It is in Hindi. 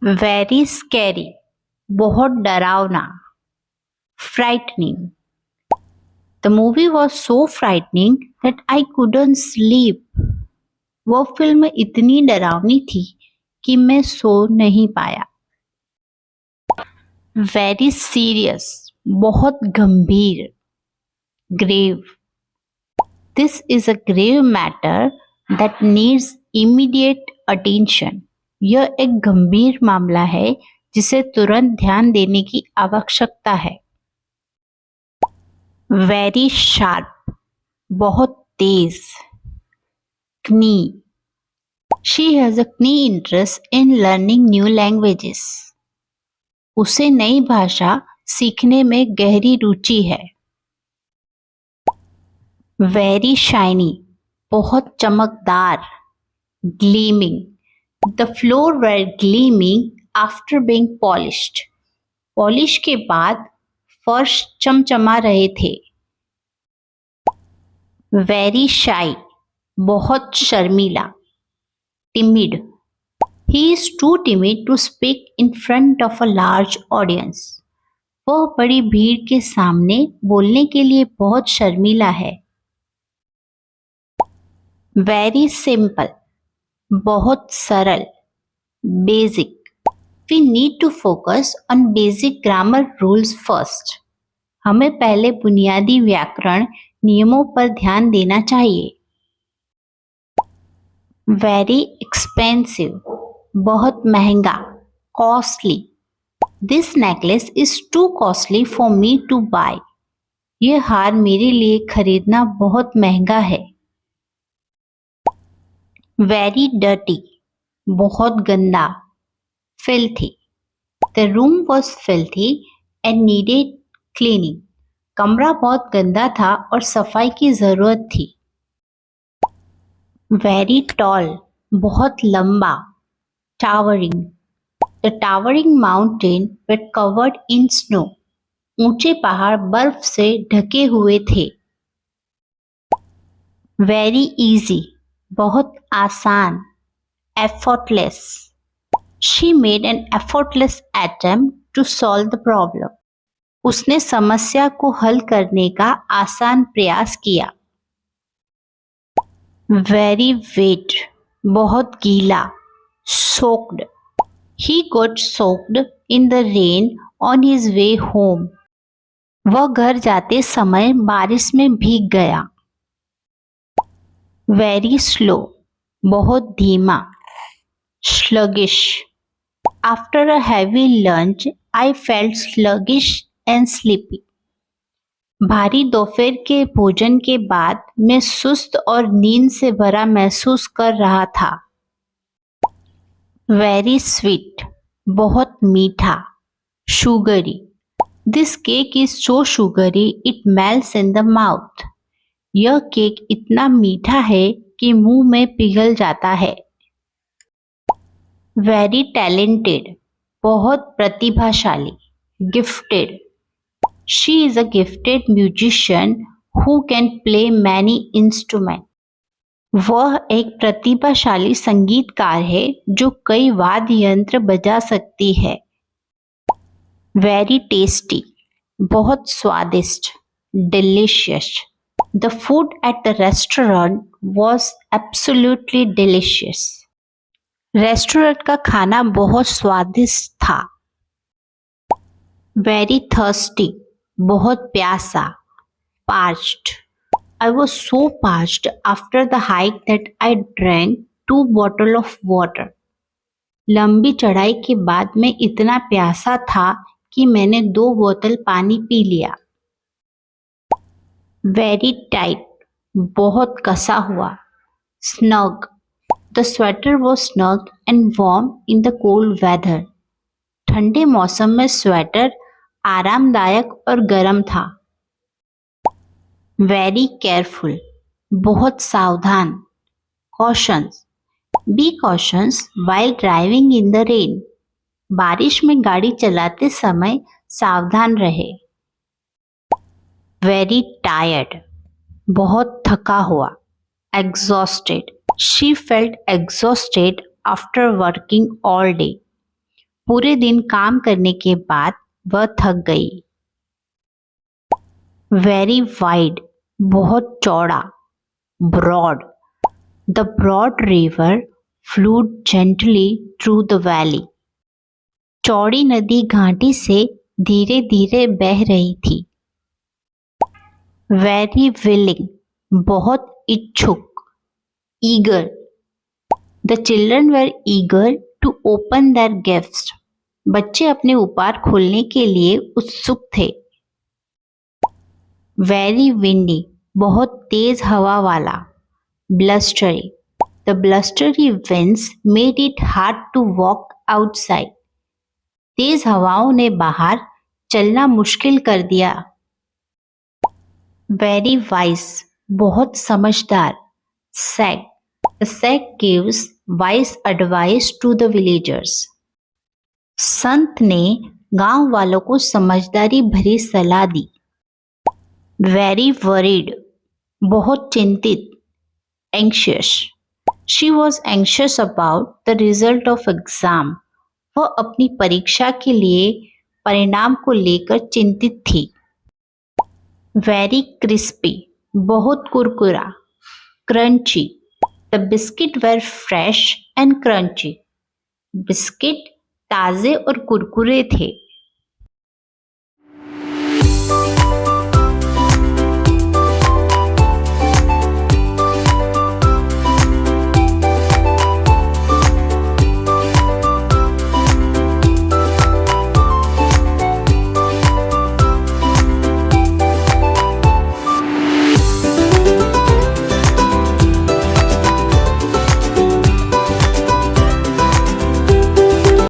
वेरी स्कैरी, बहुत डरावना. Frightening, the movie was so frightening that I couldn't sleep. वो फिल्म इतनी डरावनी थी कि मैं सो नहीं पाया. वेरी सीरियस, बहुत गंभीर. Grave, this is a grave matter that needs immediate attention. यह एक गंभीर मामला है जिसे तुरंत ध्यान देने की आवश्यकता है. वेरी शार्प, बहुत तेज. Keen, she has a keen interest in learning new languages. उसे नई भाषा सीखने में गहरी रुचि है. वेरी शाइनी, बहुत चमकदार. Gleaming, the floor were gleaming after being polished. Polish के बाद फर्श चमचमा रहे थे. वेरी शाई, बहुत शर्मीला. Timid, he is too timid to speak in front of a large audience. वह बड़ी भीड़ के सामने बोलने के लिए बहुत शर्मीला है. वेरी सिंपल, बहुत सरल. Basic, we need to focus on basic grammar rules first. हमें पहले बुनियादी व्याकरण नियमों पर ध्यान देना चाहिए. वेरी एक्सपेंसिव, बहुत महंगा. Costly, this necklace is too costly for me to buy. यह हार मेरे लिए खरीदना बहुत महंगा है. वेरी डर्टी, बहुत गंदा. Filthy, the room was filthy and needed cleaning. कमरा बहुत गंदा था और सफाई की जरूरत थी. वेरी टॉल, बहुत लंबा. Towering, the towering mountain were covered in snow. ऊंचे पहाड़ बर्फ से ढके हुए थे. वेरी इजी, बहुत आसान. Effortless, she made an effortless attempt to solve the problem. उसने समस्या को हल करने का आसान प्रयास किया. वेरी वेट, बहुत गीला. Soaked, he got soaked in the rain on his way home. वह घर जाते समय बारिश में भीग गया. वेरी स्लो, बहुत धीमा. Sluggish, after a heavy lunch I felt sluggish and sleepy. भारी दोपहर के भोजन के बाद मैं सुस्त और नींद से भरा महसूस कर रहा था. वेरी स्वीट, बहुत मीठा. Sugary, this cake is so sugary it melts in the mouth. यह केक इतना मीठा है कि मुंह में पिघल जाता है. वेरी टैलेंटेड, बहुत प्रतिभाशाली. Gifted, she is a gifted musician who can play many instrument. वह एक प्रतिभाशाली संगीतकार है जो कई वाद्य यंत्र बजा सकती है. वेरी टेस्टी, बहुत स्वादिष्ट. Delicious, the food at the restaurant was absolutely delicious. Restaurant का खाना बहुत स्वादिष्ट था. वेरी थर्स्टी, बहुत प्यासा. Parched, I was so parched after the hike that I drank 2 bottle of water. लंबी चढ़ाई के बाद मैं इतना प्यासा था कि मैंने 2 बोतल पानी पी लिया. वेरी टाइट, बहुत कसा हुआ. Snug, the sweater was snug and warm in the cold weather. ठंडे मौसम में स्वेटर आरामदायक और गर्म था. वेरी केयरफुल, बहुत सावधान. Cautious, be cautious while driving in the rain. बारिश में गाड़ी चलाते समय सावधान रहे. वेरी टायर्ड, बहुत थका हुआ. Exhausted, she felt exhausted after working all day. पूरे दिन काम करने के बाद वह थक गई। वेरी वाइड, बहुत चौड़ा। Broad, the broad river flowed gently through the valley. चौड़ी नदी घाटी से धीरे धीरे बह रही थी। वेरी विलिंग, बहुत इच्छुक। Eager, the children were eager to open their gifts. बच्चे अपने उपहार खोलने के लिए उत्सुक थे। वेरी विंडी, बहुत तेज हवा वाला। Blustery, the blustery winds made it hard to walk outside. तेज हवाओं ने बाहर चलना मुश्किल कर दिया। वेरी वाइस, बहुत समझदार। Sage, the sage gives wise advice to the villagers. संत ने गांव वालों को समझदारी भरी सलाह दी। वेरी वरीड, बहुत चिंतित। Anxious, she was anxious about the result of exam. वह अपनी परीक्षा के लिए परिणाम को लेकर चिंतित थी। वेरी क्रिस्पी, बहुत कुरकुरा। Crunchy, the biscuit were fresh and crunchy. Biscuit ताजे और कुरकुरे थे।